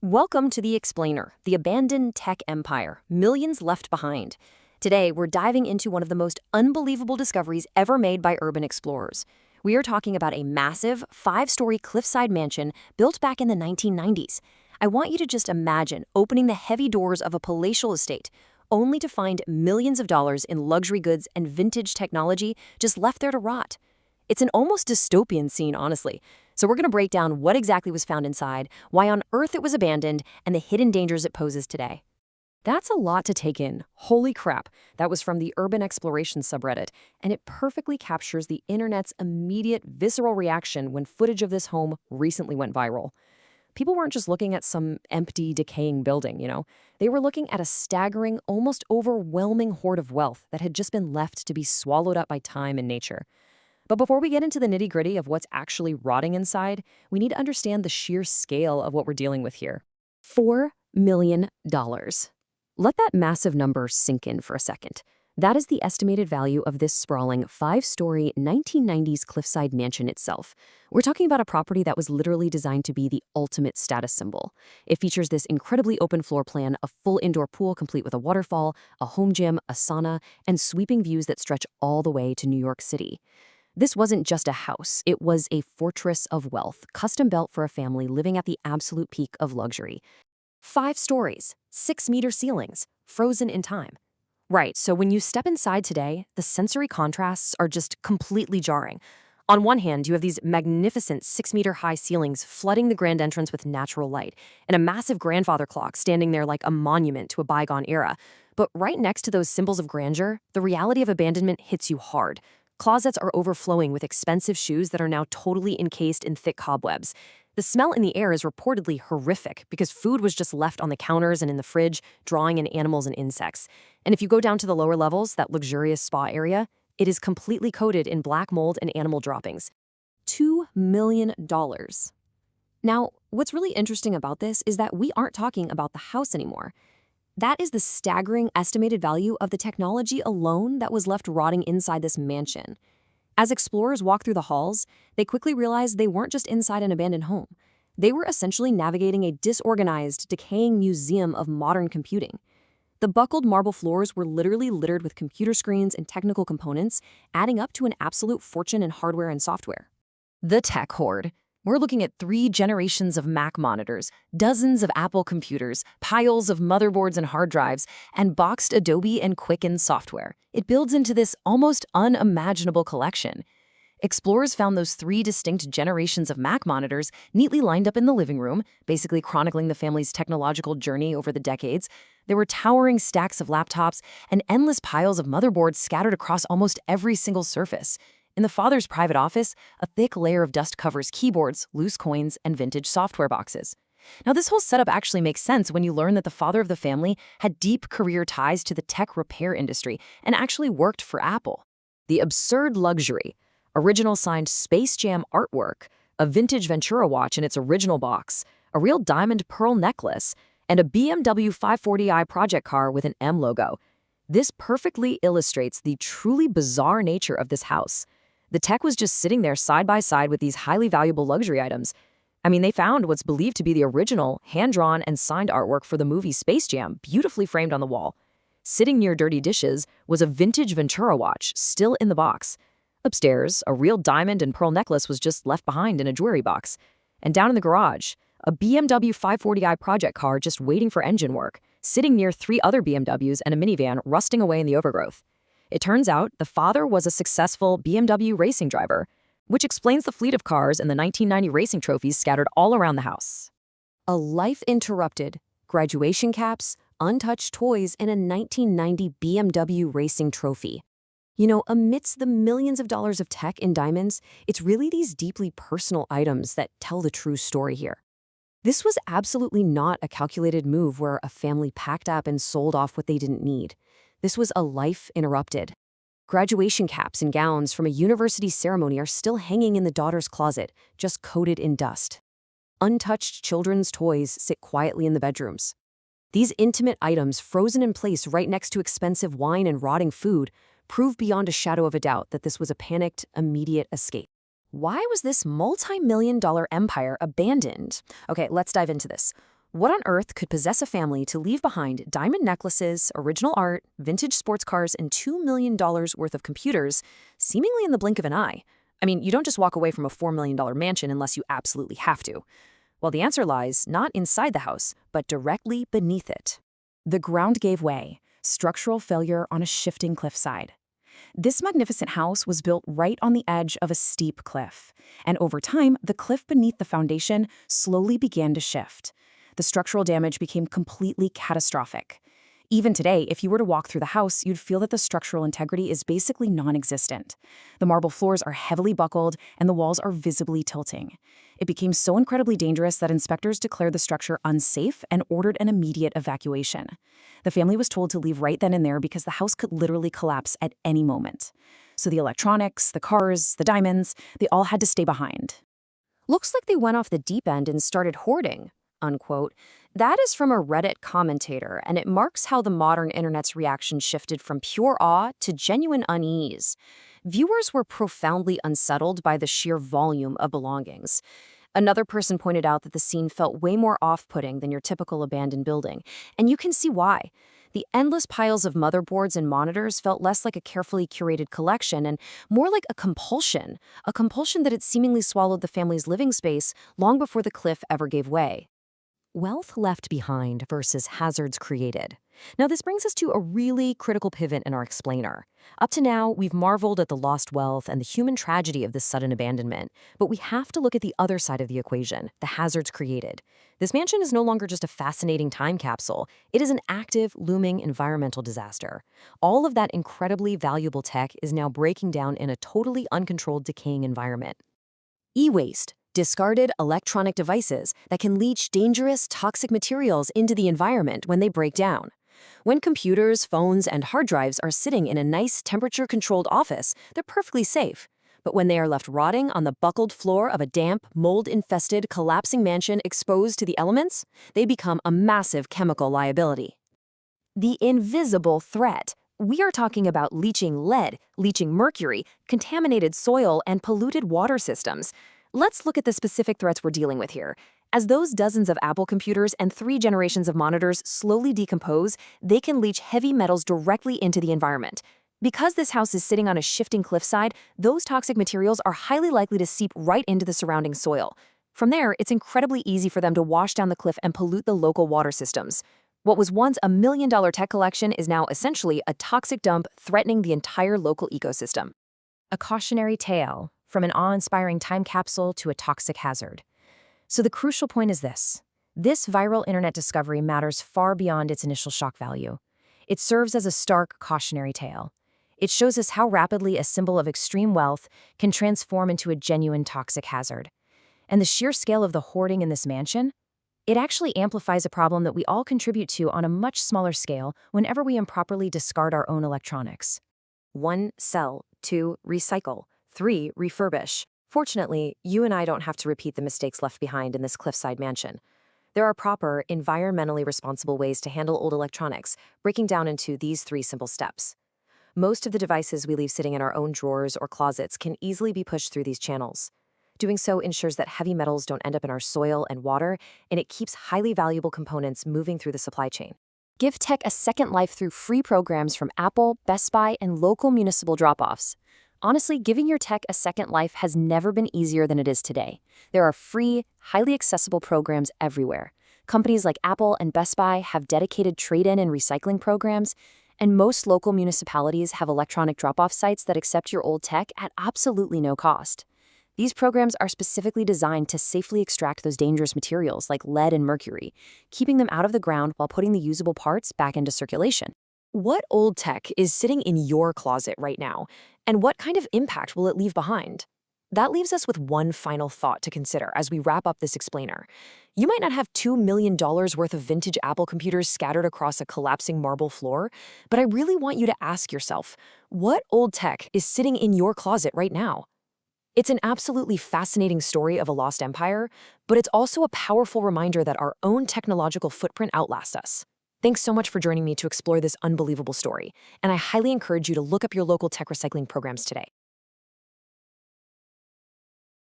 Welcome to The Explainer, the abandoned tech empire, millions left behind. Today, we're diving into one of the most unbelievable discoveries ever made by urban explorers. We are talking about a massive, five-story cliffside mansion built back in the 1990s. I want you to just imagine opening the heavy doors of a palatial estate, only to find millions of dollars in luxury goods and vintage technology just left there to rot. It's an almost dystopian scene, honestly. So we're going to break down what exactly was found inside, why on earth it was abandoned, and the hidden dangers it poses today. That's a lot to take in. Holy crap. That was from the Urban Exploration subreddit, and it perfectly captures the internet's immediate visceral reaction when footage of this home recently went viral. People weren't just looking at some empty, decaying building. They were looking at a staggering, almost overwhelming hoard of wealth that had just been left to be swallowed up by time and nature. But before we get into the nitty-gritty of what's actually rotting inside, we need to understand the sheer scale of what we're dealing with here. $4 million. Let that massive number sink in for a second. That is the estimated value of this sprawling five-story 1990s cliffside mansion itself. We're talking about a property that was literally designed to be the ultimate status symbol. It features this incredibly open floor plan, a full indoor pool complete with a waterfall, a home gym, a sauna, and sweeping views that stretch all the way to New York City. This wasn't just a house, it was a fortress of wealth, custom-built for a family living at the absolute peak of luxury. 5 stories, 6-meter ceilings, frozen in time. Right, so when you step inside today, the sensory contrasts are just completely jarring. On one hand, you have these magnificent 6-meter-high ceilings flooding the grand entrance with natural light, and a massive grandfather clock standing there like a monument to a bygone era. But right next to those symbols of grandeur, the reality of abandonment hits you hard. Closets are overflowing with expensive shoes that are now totally encased in thick cobwebs. The smell in the air is reportedly horrific because food was just left on the counters and in the fridge, drawing in animals and insects. And if you go down to the lower levels, that luxurious spa area, it is completely coated in black mold and animal droppings. $2 million. Now, what's really interesting about this is that we aren't talking about the house anymore. That is the staggering estimated value of the technology alone that was left rotting inside this mansion. As explorers walked through the halls, they quickly realized they weren't just inside an abandoned home. They were essentially navigating a disorganized, decaying museum of modern computing. The buckled marble floors were literally littered with computer screens and technical components, adding up to an absolute fortune in hardware and software. The tech hoard. We're looking at 3 generations of Mac monitors, dozens of Apple computers, piles of motherboards and hard drives, and boxed Adobe and Quicken software. It builds into this almost unimaginable collection. Explorers found those 3 distinct generations of Mac monitors neatly lined up in the living room, basically chronicling the family's technological journey over the decades. There were towering stacks of laptops and endless piles of motherboards scattered across almost every single surface. In the father's private office, a thick layer of dust covers keyboards, loose coins, and vintage software boxes. Now, this whole setup actually makes sense when you learn that the father of the family had deep career ties to the tech repair industry and actually worked for Apple. The absurd luxury, original signed Space Jam artwork, a vintage Ventura watch in its original box, a real diamond pearl necklace, and a BMW 540i project car with an M logo. This perfectly illustrates the truly bizarre nature of this house. The tech was just sitting there side by side with these highly valuable luxury items. I mean, they found what's believed to be the original, hand-drawn and signed artwork for the movie Space Jam, beautifully framed on the wall. Sitting near dirty dishes was a vintage Ventura watch, still in the box. Upstairs, a real diamond and pearl necklace was just left behind in a jewelry box. And down in the garage, a BMW 540i project car just waiting for engine work, sitting near 3 other BMWs and a minivan rusting away in the overgrowth. It turns out the father was a successful BMW racing driver, which explains the fleet of cars and the 1990 racing trophies scattered all around the house. A life interrupted, graduation caps, untouched toys, and a 1990 BMW racing trophy. Amidst the millions of dollars of tech and diamonds, it's really these deeply personal items that tell the true story here. This was absolutely not a calculated move where a family packed up and sold off what they didn't need. This was a life interrupted. Graduation caps and gowns from a university ceremony are still hanging in the daughter's closet, just coated in dust. Untouched children's toys sit quietly in the bedrooms. These intimate items, frozen in place right next to expensive wine and rotting food, prove beyond a shadow of a doubt that this was a panicked, immediate escape. Why was this multi-million-dollar empire abandoned? Okay, let's dive into this. What on earth could possess a family to leave behind diamond necklaces, original art, vintage sports cars, and $2 million worth of computers, seemingly in the blink of an eye? I mean, you don't just walk away from a $4 million mansion unless you absolutely have to. Well, the answer lies not inside the house, but directly beneath it. The ground gave way, structural failure on a shifting cliffside. This magnificent house was built right on the edge of a steep cliff, and over time, the cliff beneath the foundation slowly began to shift. The structural damage became completely catastrophic. Even today, if you were to walk through the house, you'd feel that the structural integrity is basically non-existent. The marble floors are heavily buckled, and the walls are visibly tilting. It became so incredibly dangerous that inspectors declared the structure unsafe and ordered an immediate evacuation. The family was told to leave right then and there because the house could literally collapse at any moment. So the electronics, the cars, the diamonds, they all had to stay behind. Looks like they went off the deep end and started hoarding, unquote. That is from a Reddit commentator, and it marks how the modern internet's reaction shifted from pure awe to genuine unease. Viewers were profoundly unsettled by the sheer volume of belongings. Another person pointed out that the scene felt way more off-putting than your typical abandoned building, and you can see why. The endless piles of motherboards and monitors felt less like a carefully curated collection and more like a compulsion that had seemingly swallowed the family's living space long before the cliff ever gave way. Wealth left behind versus hazards created. Now, this brings us to a really critical pivot in our explainer. Up to now, we've marveled at the lost wealth and the human tragedy of this sudden abandonment, but we have to look at the other side of the equation, the hazards created. This mansion is no longer just a fascinating time capsule. It is an active, looming environmental disaster. All of that incredibly valuable tech is now breaking down in a totally uncontrolled, decaying environment. E-waste. Discarded electronic devices that can leach dangerous, toxic materials into the environment when they break down. When computers, phones, and hard drives are sitting in a nice, temperature-controlled office, they're perfectly safe. But when they are left rotting on the buckled floor of a damp, mold-infested, collapsing mansion exposed to the elements, they become a massive chemical liability. The invisible threat. We are talking about leaching lead, leaching mercury, contaminated soil, and polluted water systems. Let's look at the specific threats we're dealing with here. As those dozens of Apple computers and 3 generations of monitors slowly decompose, they can leach heavy metals directly into the environment. Because this house is sitting on a shifting cliffside, those toxic materials are highly likely to seep right into the surrounding soil. From there, it's incredibly easy for them to wash down the cliff and pollute the local water systems. What was once a $1 million tech collection is now essentially a toxic dump threatening the entire local ecosystem. A cautionary tale. From an awe-inspiring time capsule to a toxic hazard. So the crucial point is this. This viral internet discovery matters far beyond its initial shock value. It serves as a stark cautionary tale. It shows us how rapidly a symbol of extreme wealth can transform into a genuine toxic hazard. And the sheer scale of the hoarding in this mansion? It actually amplifies a problem that we all contribute to on a much smaller scale whenever we improperly discard our own electronics. 1. Sell. 2. Recycle. 3. Refurbish. Fortunately, you and I don't have to repeat the mistakes left behind in this cliffside mansion. There are proper, environmentally responsible ways to handle old electronics, breaking down into these 3 simple steps. Most of the devices we leave sitting in our own drawers or closets can easily be pushed through these channels. Doing so ensures that heavy metals don't end up in our soil and water, and it keeps highly valuable components moving through the supply chain. Give tech a second life through free programs from Apple, Best Buy, and local municipal drop-offs. Honestly, giving your tech a second life has never been easier than it is today. There are free, highly accessible programs everywhere. Companies like Apple and Best Buy have dedicated trade-in and recycling programs, and most local municipalities have electronic drop-off sites that accept your old tech at absolutely no cost. These programs are specifically designed to safely extract those dangerous materials like lead and mercury, keeping them out of the ground while putting the usable parts back into circulation. What old tech is sitting in your closet right now, and what kind of impact will it leave behind? That leaves us with one final thought to consider as we wrap up this explainer. You might not have $2 million worth of vintage Apple computers scattered across a collapsing marble floor, but I really want you to ask yourself, what old tech is sitting in your closet right now? It's an absolutely fascinating story of a lost empire, but it's also a powerful reminder that our own technological footprint outlasts us. Thanks so much for joining me to explore this unbelievable story, and I highly encourage you to look up your local tech recycling programs today.